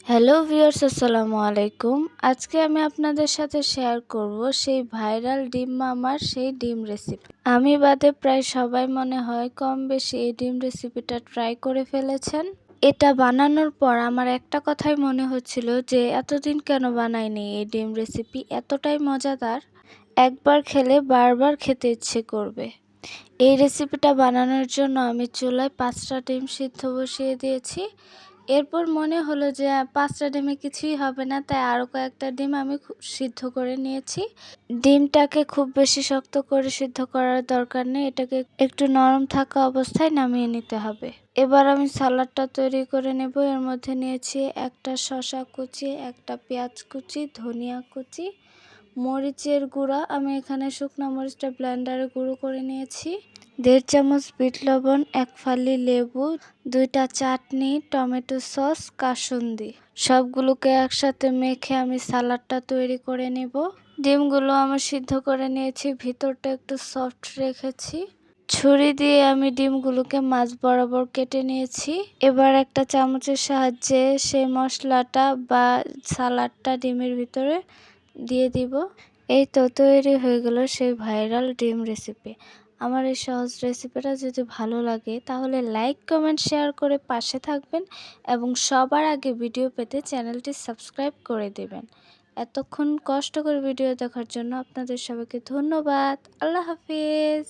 Hello viewers, আসসালামু আলাইকুম। আজকে আমি আপনাদের সাথে শেয়ার করব সেই ভাইরাল ডিম মামার সেই ডিম রেসিপি। আমি বাদে প্রায় সবাই মনে হয় কম বেশি এই ডিম রেসিপিটা ট্রাই করে ফেলেছেন। এটা বানানোর পর আমার একটা কথাই মনে হচ্ছিল যে এতদিন কেন বানাইনি এই ডিম রেসিপি, এতটাই মজাদার। একবার খেলে বারবার খেতে ইচ্ছে করবে। এই রেসিপিটা বানানোর জন্য আমি চুলায় 5টা ডিম সিদ্ধ বসিয়ে দিয়েছি। এরপর মনে হলো যে 5টা ডিমে কিছুই হবে না, তাই আরও কয়েকটা ডিম আমি সিদ্ধ করে নিয়েছি। ডিমটাকে খুব বেশি শক্ত করে সিদ্ধ করার দরকার নেই, এটাকে একটু নরম থাকা অবস্থায় নামিয়ে নিতে হবে। এবার আমি সালাডটা তৈরি করে নেব। এর মধ্যে নিয়েছি একটা শসা কুচি, একটা পেঁয়াজ কুচি, ধনিয়া কুচি, মরিচের গুঁড়া। আমি এখানে শুকনো মরিচটা ব্লেন্ডারে গুঁড়ো করে নিয়েছি। 1.5 চামচ বিট লবণ, 1 ফালি লেবু, 2টা চাটনি, টমেটো সস, কাসুন্দি, সবগুলোকে একসাথে মেখে আমি সালাডটা তৈরি করে নেব। ডিমগুলো আমি সিদ্ধ করে নিয়েছি, ভিতরটা একটু সফট রেখেছি। ছুরি দিয়ে আমি ডিমগুলোকে মাঝ বরাবর কেটে নিয়েছি। এবার একটা চামচের সাহায্যে সেই মশলাটা বা সালাডটা ডিমের ভিতরে দিয়ে দিব। এই তো তৈরি হয়ে গেল সেই ভাইরাল ডিম রেসিপি। আমার এই সহজ রেসিপিটা যদি ভালো লাগে তাহলে লাইক, কমেন্ট, শেয়ার করে পাশে থাকবেন এবং সবার আগে ভিডিও পেতে চ্যানেলটি সাবস্ক্রাইব করে দেবেন। এতক্ষণ কষ্ট করে ভিডিও দেখার জন্য আপনাদের সবাইকে ধন্যবাদ। আল্লাহ হাফিজ।